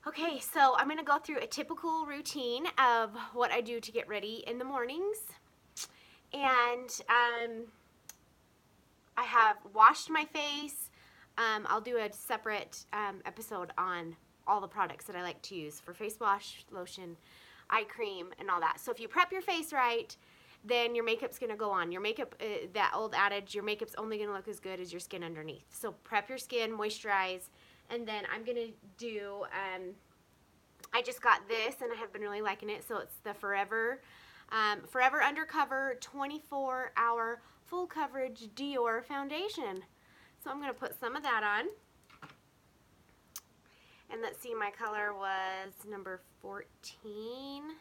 Okay, so I'm going to go through a typical routine of what I do to get ready in the mornings. And I have washed my face. I'll do a separate episode on all the products that I like to use for face wash, lotion, eye cream, and all that. So if you prep your face right, then your makeup's going to go on. Your makeup, that old adage, your makeup's only going to look as good as your skin underneath. So prep your skin, moisturize, and then I'm going to do, I just got this and I have been really liking it. So it's the Forever Undercover 24-hour full coverage Dior foundation. So I'm going to put some of that on. And let's see, my color was number 14.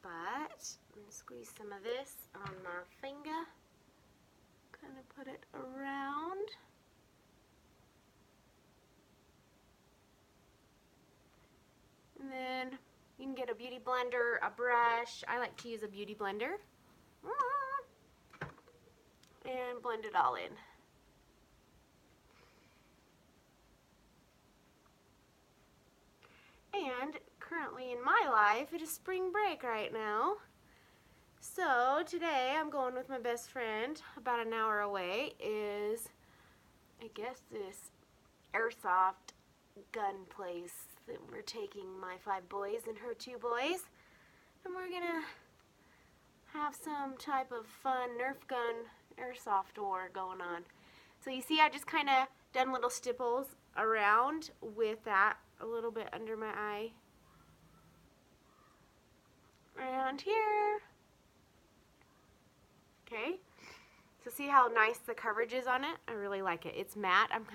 But I'm going to squeeze some of this on my finger. Kind of put it around. And then you can get a beauty blender, a brush. I like to use a beauty blender. And blend it all in. And currently in my life, it is spring break right now. So today I'm going with my best friend, about an hour away, is, I guess, this airsoft gun place that we're taking my 5 boys and her 2 boys. And we're gonna have some type of fun Nerf gun airsoft war going on. So you see I just kind of done little stipples around with that a little bit under my eye. Around here. Okay. So see how nice the coverage is on it? I really like it. It's matte. I'm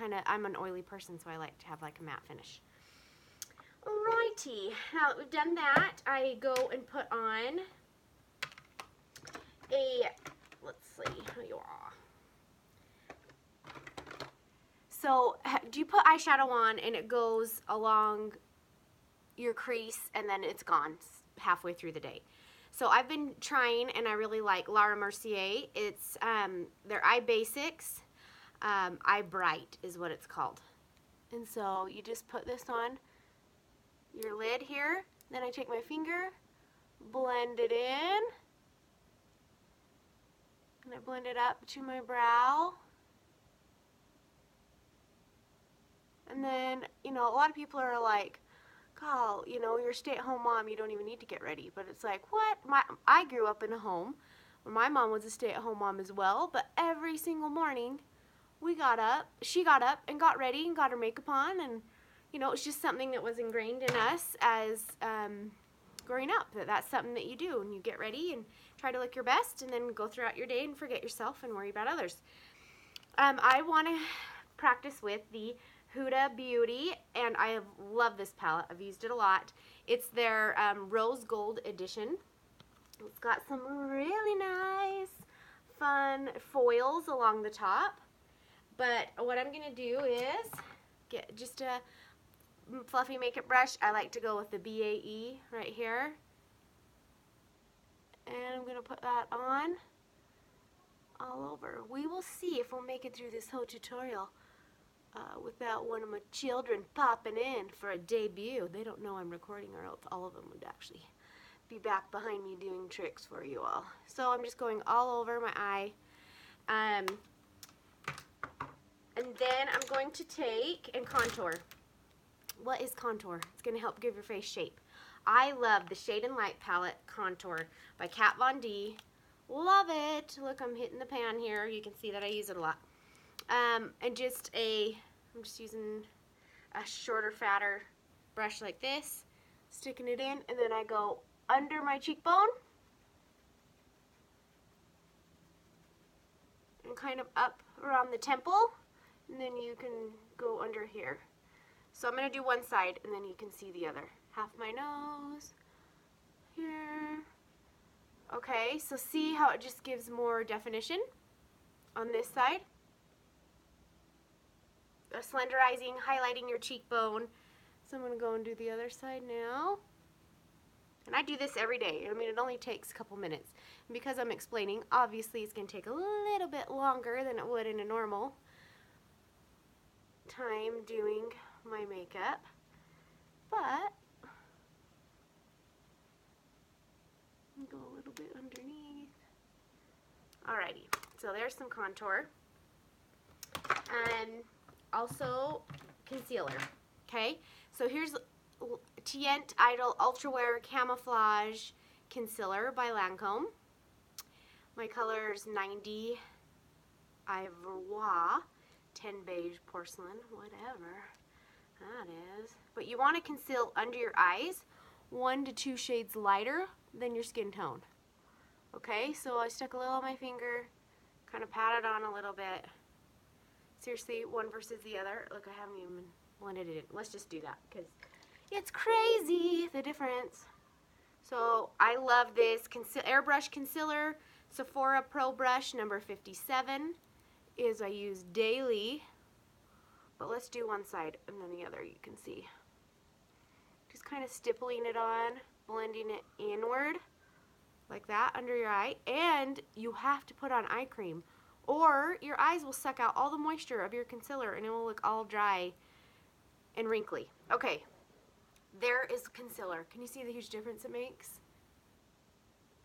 an oily person, so I like to have like a matte finish. Alrighty. Now that we've done that, I go and put on a, let's see, here you are. So do you put eyeshadow on and it goes along your crease and then it's gone halfway through the day? So I've been trying and I really like Laura Mercier. It's their Eye Basics. Eye Bright is what it's called. And so you just put this on your lid here. Then I take my finger, blend it in. And I blend it up to my brow. And then, you know, a lot of people are like, "Carl, you know, you're a stay-at-home mom, you don't even need to get ready." But it's like, what? I grew up in a home where my mom was a stay-at-home mom as well, but every single morning she got up and got ready and got her makeup on, and, you know, it's just something that was ingrained in us as growing up, that's something that you do, and you get ready and try to look your best and then go throughout your day and forget yourself and worry about others. I want to practice with the Huda Beauty, and I love this palette. I've used it a lot. It's their Rose Gold edition. It's got some really nice, fun foils along the top. But what I'm going to do is get just a fluffy makeup brush. I like to go with the BAE right here. And I'm going to put that on all over. We will see if we'll make it through this whole tutorial without one of my children popping in for a debut. They don't know I'm recording, or else all of them would actually be back behind me doing tricks for you all. So I'm just going all over my eye. And then I'm going to take and contour. What is contour? It's going to help give your face shape. I love the Shade and Light palette Contour by Kat Von D. Love it. Look, I'm hitting the pan here. You can see that I use it a lot. And I'm just using a shorter, fatter brush like this, sticking it in, and then I go under my cheekbone and kind of up around the temple, and then you can go under here. So I'm going to do one side, and then you can see the other. Half my nose here. Okay, so see how it just gives more definition on this side? Slenderizing, highlighting your cheekbone. So I'm going to go and do the other side now. And I do this every day. I mean, it only takes a couple minutes. And because I'm explaining, obviously it's going to take a little bit longer than it would in a normal time doing my makeup. but go a little bit underneath. Alrighty, so there's some contour. And also concealer, okay? So here's Tiente Idol Ultra Wear Camouflage Concealer by Lancome. My color is 90 Ivoire, 10 Beige Porcelain, whatever that is. But you want to conceal under your eyes 1 to 2 shades lighter than your skin tone. Okay, so I stuck a little on my finger, kind of pat it on a little bit. Seriously, one versus the other. Look, I haven't even blended it in. Let's just do that because it's crazy, the difference. So I love this airbrush concealer. Sephora Pro Brush number 57 is I use daily. But let's do one side and then the other, you can see. Just kind of stippling it on, blending it inward like that under your eye. And you have to put on eye cream or your eyes will suck out all the moisture of your concealer and it will look all dry and wrinkly. Okay, there is concealer. Can you see the huge difference it makes?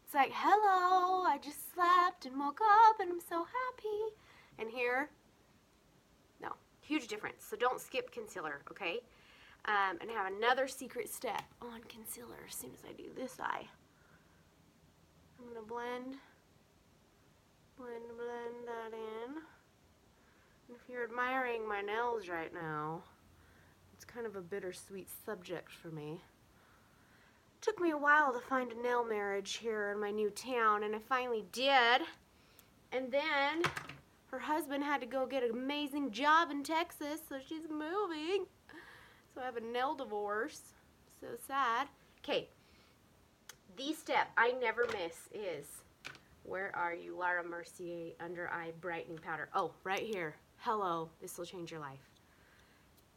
It's like, hello, I just slept and woke up and I'm so happy. And here, no, huge difference. So don't skip concealer, okay? And I have another secret step on concealer as soon as I do this eye. I'm gonna blend that in. And if you're admiring my nails right now, it's kind of a bittersweet subject for me. Took me a while to find a nail marriage here in my new town, and I finally did. And then her husband had to go get an amazing job in Texas, so she's moving. So I have a nail divorce. So sad. Okay, the step I never miss is, where are you, Laura Mercier Under Eye Brightening Powder. Oh, right here. Hello, this will change your life.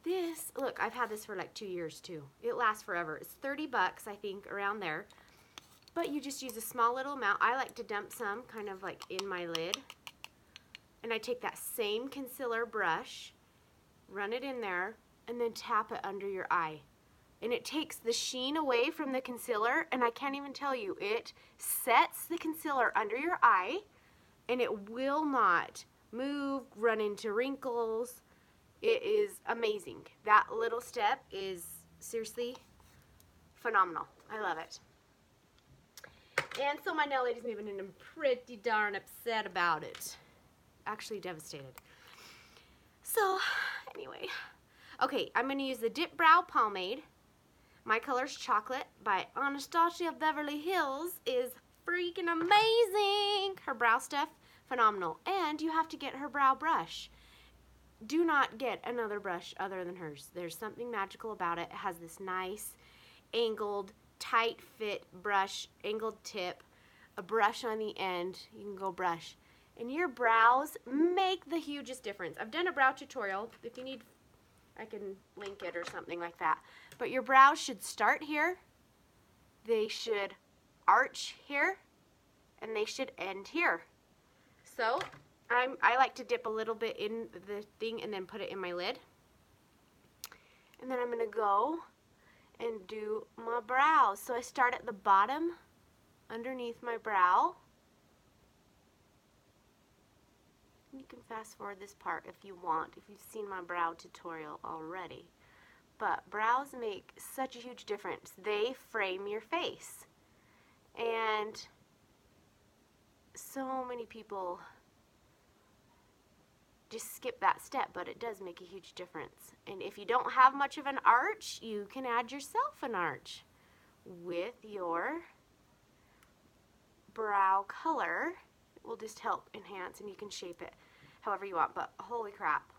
This, look, I've had this for like 2 years too. It lasts forever. It's 30 bucks, I think, around there. But you just use a small little amount. I like to dump some kind of like in my lid. And I take that same concealer brush, run it in there, and then tap it under your eye. And it takes the sheen away from the concealer, and I can't even tell you, it sets the concealer under your eye, and it will not move, run into wrinkles. It is amazing. That little step is seriously phenomenal. I love it. And so my nail lady's moving and I'm pretty darn upset about it. Actually devastated. So, anyway. Okay, I'm going to use the Dip Brow Pomade. My color's Chocolate by Anastasia of Beverly Hills is freaking amazing. Her brow stuff, phenomenal. And you have to get her brow brush. Do not get another brush other than hers. There's something magical about it. It has this nice angled, tight fit brush, angled tip, a brush on the end. You can go brush. And your brows make the hugest difference. I've done a brow tutorial. If you need, I can link it or something like that. But your brows should start here. They should arch here. And they should end here. So, I like to dip a little bit in the thing and then put it in my lid. And then I'm going to go and do my brows. So I start at the bottom, underneath my brow. You can fast forward this part if you want, if you've seen my brow tutorial already. But brows make such a huge difference. They frame your face. And so many people just skip that step, but it does make a huge difference. And if you don't have much of an arch, you can add yourself an arch with your brow color. It will just help enhance, and you can shape it however you want, but holy crap.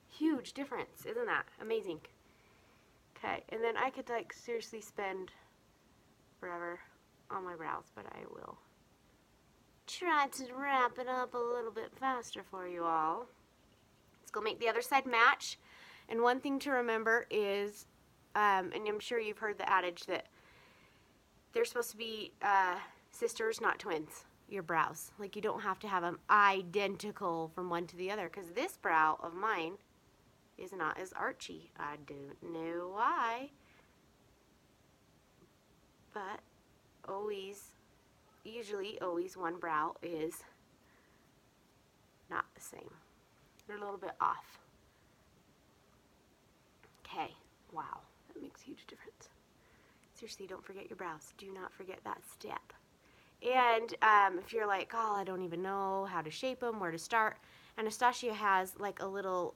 Huge difference, isn't that amazing? Okay, and then I could like seriously spend forever on my brows, but I will try to wrap it up a little bit faster for you all. Let's go make the other side match. And one thing to remember is, and I'm sure you've heard the adage that they're supposed to be sisters, not twins, your brows. Like, you don't have to have them identical from one to the other, because this brow of mine is not as archy. I don't know why, but usually always one brow is not the same. They're a little bit off. Okay, wow, that makes a huge difference. Seriously, don't forget your brows. Do not forget that step. And if you're like, oh, I don't even know how to shape them, where to start, Anastasia has like a little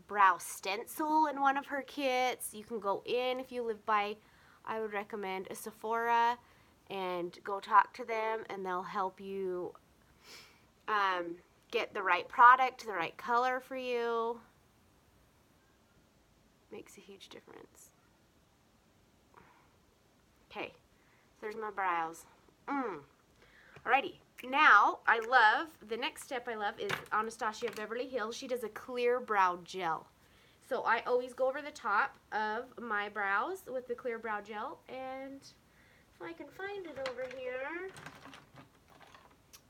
brow stencil in one of her kits. You can go in if you live by, I would recommend a Sephora, and go talk to them, and they'll help you get the right product, the right color for you. Makes a huge difference. Okay, so there's my brows. Alrighty, now the next step I love is Anastasia of Beverly Hills. She does a clear brow gel. So I always go over the top of my brows with the clear brow gel, and if I can find it over here,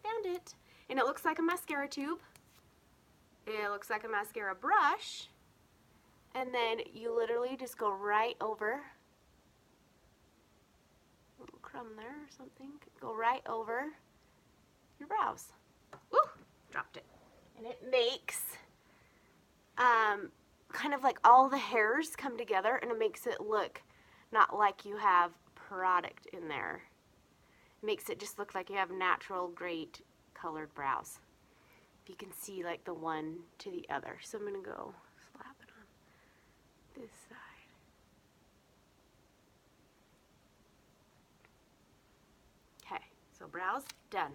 found it. And it looks like a mascara tube. It looks like a mascara brush. And then you literally just go right over, a little crumb there or something, go right over your brows. Woo! Dropped it. And it makes kind of like all the hairs come together, and it makes it look not like you have product in there. It makes it just look like you have natural, great colored brows. If you can see like the one to the other. So I'm going to go slap it on this side. Okay, so brows done.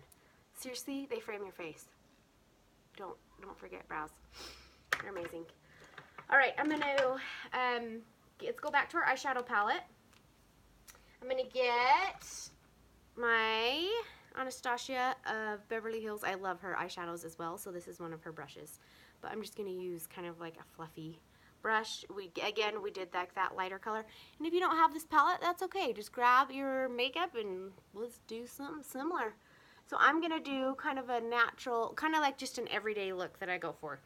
Seriously, they frame your face. Don't forget brows. They're amazing. All right, I'm gonna let's go back to our eyeshadow palette. I'm gonna get my Anastasia of Beverly Hills. I love her eyeshadows as well, so this is one of her brushes. But I'm just gonna use kind of like a fluffy brush. We did like that lighter color. And if you don't have this palette, that's okay. Just grab your makeup and let's do something similar. So I'm gonna do kind of a natural, kind of like just an everyday look that I go for.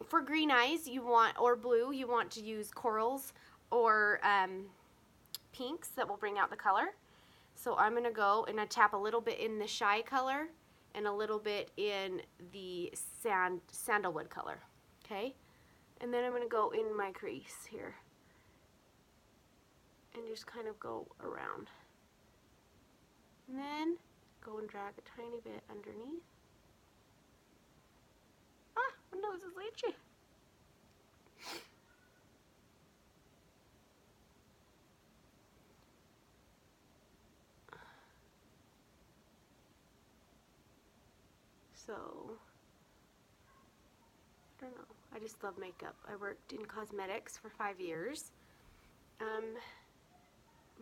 For green eyes, or blue, you want to use corals or pinks that will bring out the color. So I'm gonna go and I tap a little bit in the Shy color and a little bit in the sandalwood color. Okay, and then I'm gonna go in my crease here and just kind of go around, and then go and drag a tiny bit underneath. Ah, my nose is itchy. So, I don't know. I just love makeup. I worked in cosmetics for 5 years.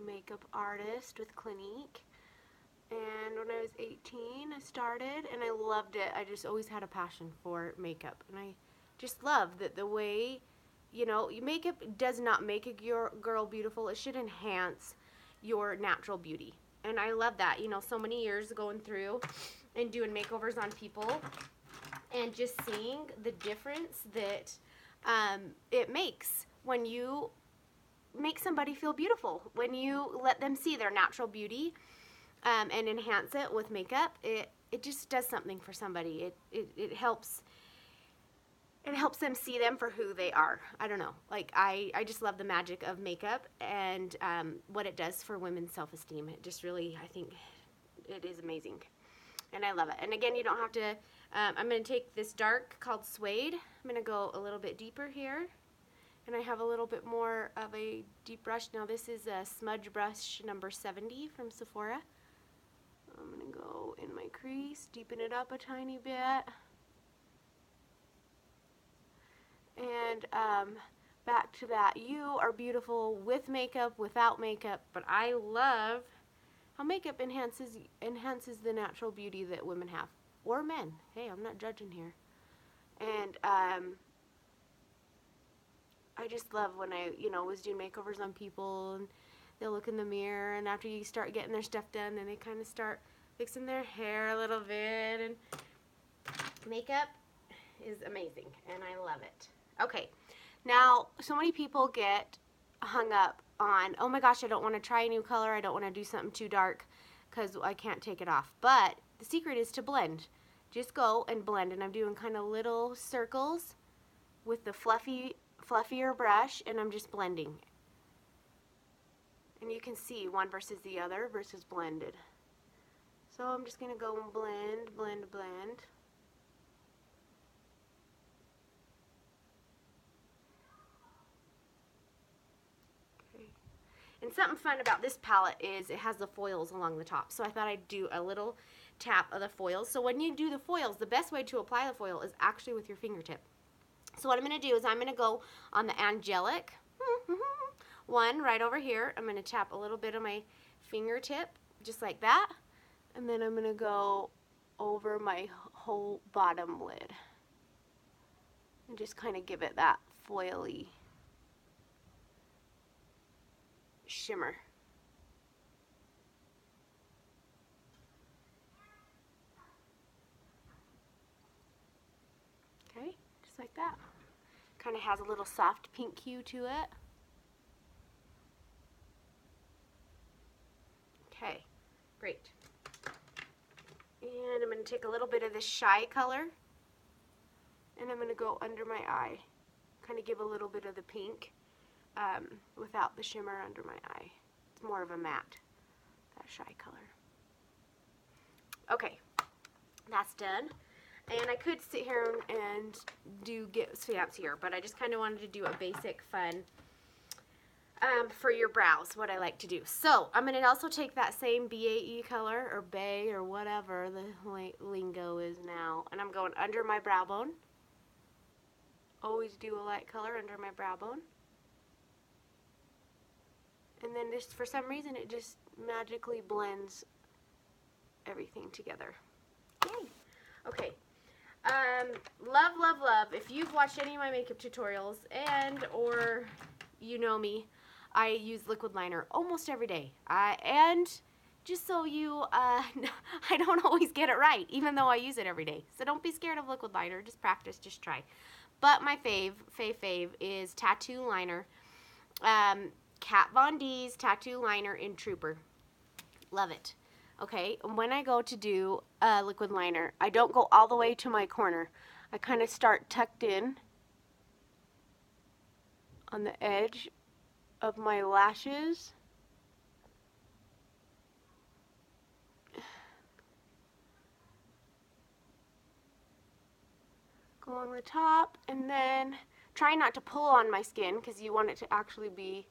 Makeup artist with Clinique. And when I was 18, I started, and I loved it. I just always had a passion for makeup. And I just love that the way, you know, makeup does not make a girl beautiful. It should enhance your natural beauty. And I love that, you know, so many years going through and doing makeovers on people and just seeing the difference that it makes when you make somebody feel beautiful. When you let them see their natural beauty and enhance it with makeup, it just does something for somebody. It helps them see them for who they are. I don't know. Like, I just love the magic of makeup and what it does for women's self-esteem. It just really, I think it is amazing. And I love it. And again, you don't have to, I'm going to take this dark called Suede. I'm going to go a little bit deeper here. And I have a little bit more of a deep brush. Now this is a smudge brush number 70 from Sephora. I'm going to go in my crease, deepen it up a tiny bit. And back to that, you are beautiful with makeup, without makeup, but I love how makeup enhances the natural beauty that women have, or men. Hey, I'm not judging here. And I just love when I, was doing makeovers on people, and they'll look in the mirror, and after you start getting their stuff done, then they kind of start fixing their hair a little bit, and makeup is amazing, and I love it. Okay, now so many people get hung up on, oh my gosh, I don't want to try a new color, I don't want to do something too dark because I can't take it off. But the secret is to blend. Just go and blend, and I'm doing kind of little circles with the fluffier brush, and I'm just blending. And you can see one versus the other versus blended. So I'm just going to go and blend, blend, blend. And something fun about this palette is it has the foils along the top. So I thought I'd do a little tap of the foils. So when you do the foils, the best way to apply the foil is actually with your fingertip. So what I'm going to do is I'm going to go on the angelic one right over here. I'm going to tap a little bit of my fingertip just like that. And then I'm going to go over my whole bottom lid. And just kind of give it that foily shimmer. Okay, just like that. Kind of has a little soft pink hue to it. Okay, great. And I'm going to take a little bit of this Shy color, and I'm going to go under my eye. Kind of give a little bit of the pink without the shimmer under my eye. It's more of a matte, that Shy color. Okay, that's done. And I could sit here and get fancier, but I just kind of wanted to do a basic, fun for your brows, what I like to do. So I'm going to also take that same BAE color, or Bay, or whatever the lingo is now, and I'm going under my brow bone. Always do a light color under my brow bone. And then just for some reason it just magically blends everything together. Yay! Okay. Love, love, love. If you've watched any of my makeup tutorials or you know me, I use liquid liner almost every day. And just so you, I don't always get it right, even though I use it every day. So don't be scared of liquid liner. Just practice, just try. But my fave is Tattoo Liner. Kat Von D's Tattoo Liner in Trooper. Love it. Okay, and when I go to do a liquid liner, I don't go all the way to my corner. I kind of start tucked in on the edge of my lashes. Go on the top, and then try not to pull on my skin because you want it to actually be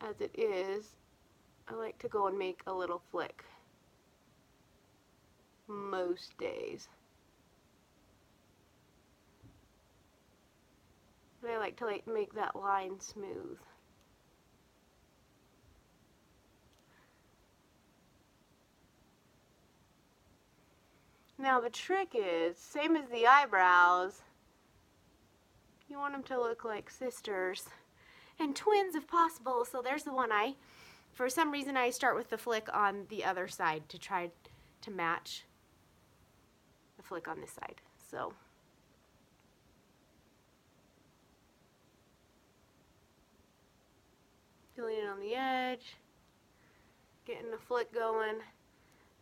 as it is. I like to go and make a little flick most days. And I like to make that line smooth. Now the trick is, same as the eyebrows, you want them to look like sisters and twins if possible. So there's the one eye. For some reason I start with the flick on the other side to try to match the flick on this side. So filling it on the edge, getting the flick going,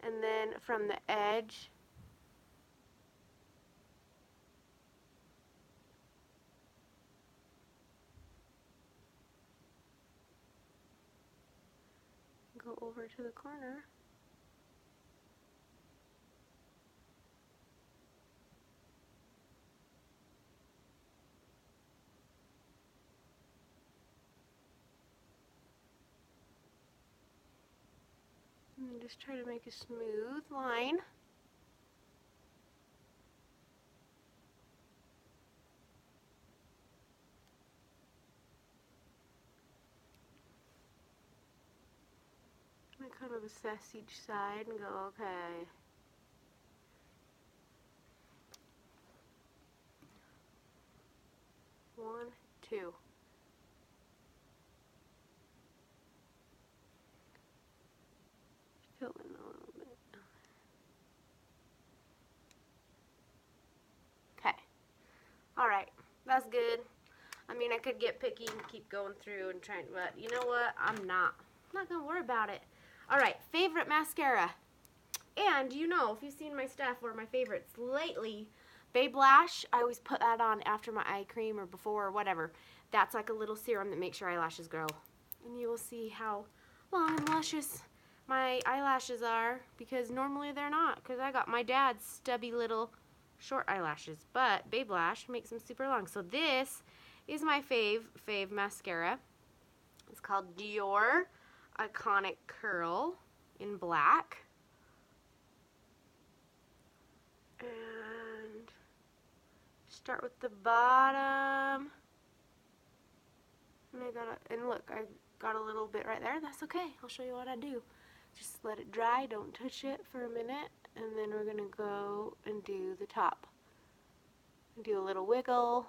and then from the edge go over to the corner. And just try to make a smooth line. I kind of assess each side and go, okay. One, two. Fill in a little bit. Okay. Alright. That's good. I mean, I could get picky and keep going through and trying, but you know what? I'm not going to worry about it. All right, favorite mascara. And you know, if you've seen my stuff or my favorites lately, Babe Lash, I always put that on after my eye cream or before or whatever. That's like a little serum that makes your eyelashes grow. And you will see how long and luscious my eyelashes are, because normally they're not, because I got my dad's stubby little short eyelashes. But Babe Lash makes them super long. So this is my fave mascara. It's called Dior Iconic Curl in black. And start with the bottom. And look, I got a little bit right there. That's okay. I'll show you what I do. Just let it dry. Don't touch it for a minute. And then we're going to go and do the top. Do a little wiggle.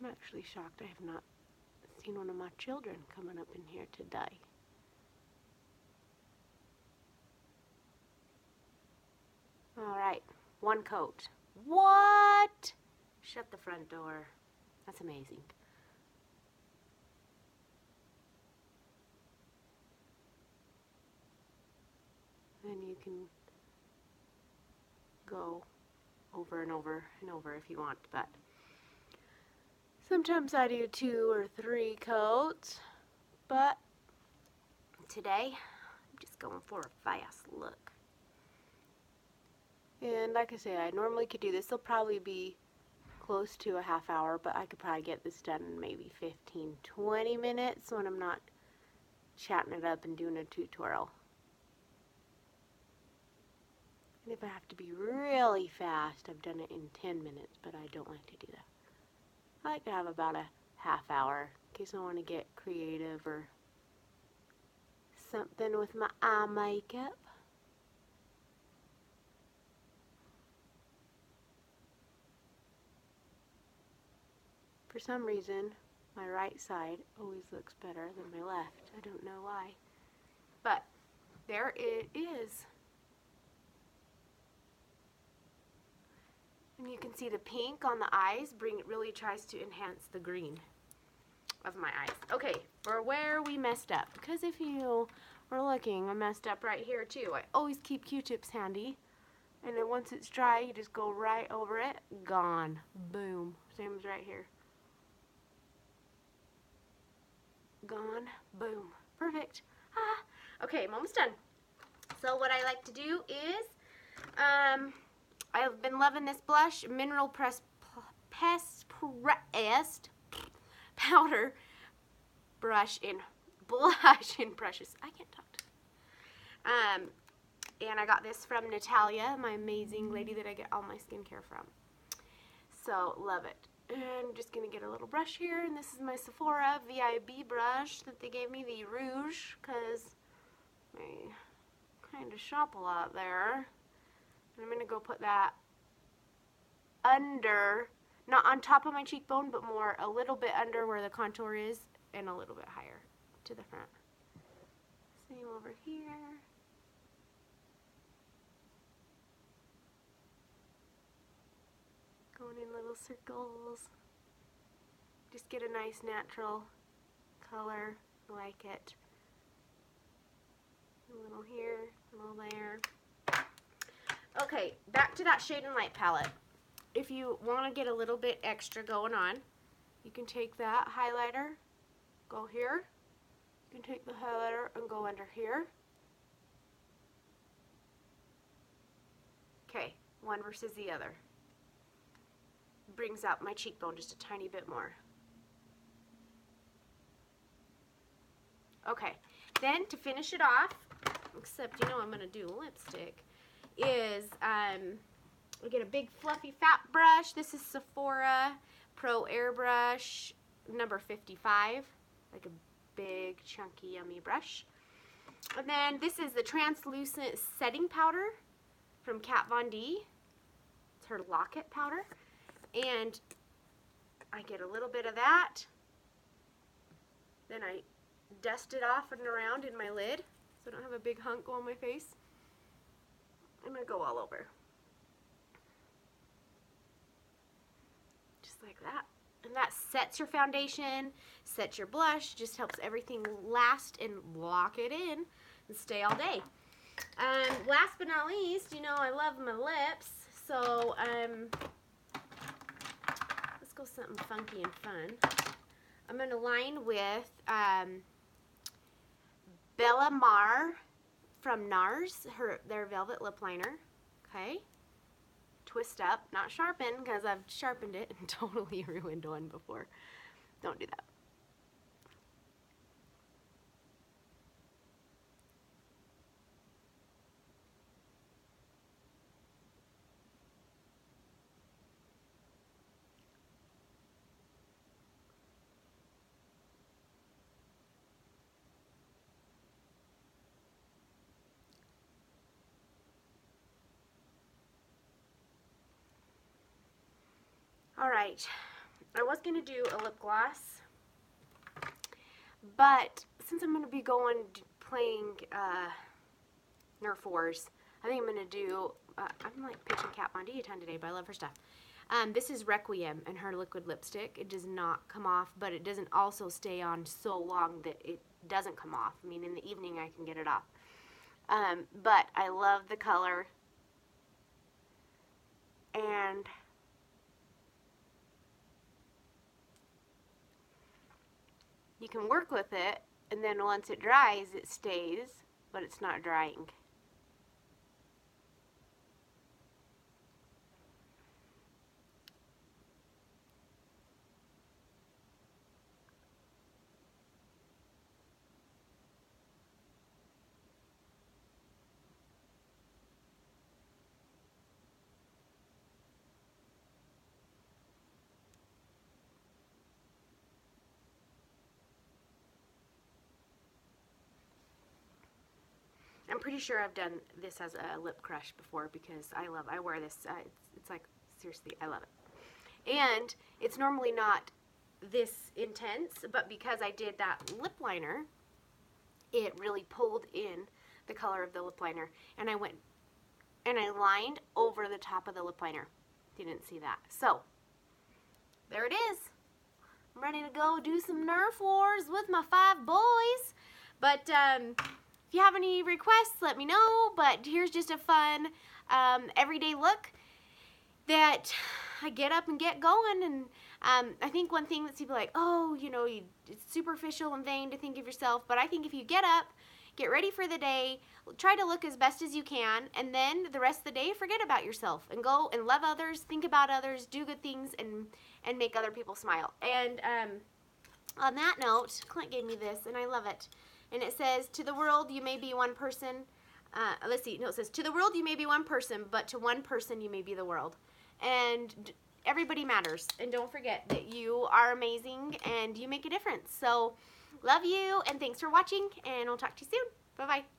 I'm actually shocked I have not seen one of my children coming up in here today. Alright, one coat. What? Shut the front door. That's amazing. Then you can go over and over and over if you want, but sometimes I do 2 or 3 coats, but today I'm just going for a fast look. And like I say, I normally could do this. It'll probably be close to a half hour, but I could probably get this done in maybe 15-20 minutes when I'm not chatting it up and doing a tutorial. And if I have to be really fast, I've done it in 10 minutes, but I don't like to do that. I like to have about a half hour in case I want to get creative or something with my eye makeup. For some reason, my right side always looks better than my left. I don't know why. But there it is. And you can see the pink on the eyes really tries to enhance the green of my eyes. Okay, for where we messed up. Because if you were looking, I messed up right here too. I always keep Q-tips handy. And then once it's dry, you just go right over it. Gone. Boom. Same as right here. Gone. Boom. Perfect. Ah. Okay, I'm almost done. So what I like to do is, I've been loving this blush, Mineral Pressed Powder Brush in Blush in Brushes. I can't talk to and I got this from Nataliya, my amazing lady that I get all my skincare from. So, love it. And I'm just going to get a little brush here, and this is my Sephora VIB brush that they gave me, the Rouge, because I kind of shop a lot there. I'm going to go put that under, not on top of my cheekbone, but more a little bit under where the contour is and a little bit higher to the front. Same over here. Going in little circles. Just get a nice natural color. I like it. A little here, a little there. Okay, back to that Shade and Light palette. If you want to get a little bit extra going on, you can take that highlighter, go here. You can take the highlighter and go under here. Okay, one versus the other. Brings out my cheekbone just a tiny bit more. Okay, then to finish it off, except you know I'm going to do lipstick, is I get a big fluffy fat brush. This is Sephora Pro Airbrush number 55, like a big chunky yummy brush. And then this is the translucent setting powder from Kat Von D. It's her Locket powder. And I get a little bit of that. Then I dust it off and around in my lid so I don't have a big hunk on my face. I'm going to go all over. Just like that. And that sets your foundation, sets your blush, just helps everything last and lock it in and stay all day. Last but not least, you know I love my lips, so let's go something funky and fun. I'm going to line with Belle from Nars, their Velvet Lip Liner. Okay. Twist up, not sharpen, because I've sharpened it and totally ruined one before. Don't do that. Alright, I was going to do a lip gloss, but since I'm going to be playing Nerf Wars, I think I'm going to do, I'm like pitching Kat Von D a ton today, but I love her stuff. This is Requiem and her liquid lipstick. It does not come off, but it doesn't also stay on so long that it doesn't come off. I mean, in the evening I can get it off. But I love the color, and you can work with it, and then once it dries, it stays, but it's not drying. I'm pretty sure I've done this as a lip crush before because I wear this. It's like, seriously, I love it. And it's normally not this intense, but because I did that lip liner, it really pulled in the color of the lip liner. And I went and I lined over the top of the lip liner. Didn't see that. So, there it is. I'm ready to go do some Nerf Wars with my 5 boys. But, if you have any requests, let me know, but here's just a fun everyday look that I get up and get going. And I think one thing that people are like, oh, you know, it's superficial and vain to think of yourself, but I think if you get up, get ready for the day, try to look as best as you can, and then the rest of the day, forget about yourself and go and love others, think about others, do good things, and make other people smile. And on that note, Clint gave me this, and I love it. And it says, to the world, you may be one person. Let's see. No, it says, to the world, you may be one person, but to one person, you may be the world. And everybody matters. And don't forget that you are amazing and you make a difference. So, love you, and thanks for watching, and we'll talk to you soon. Bye-bye.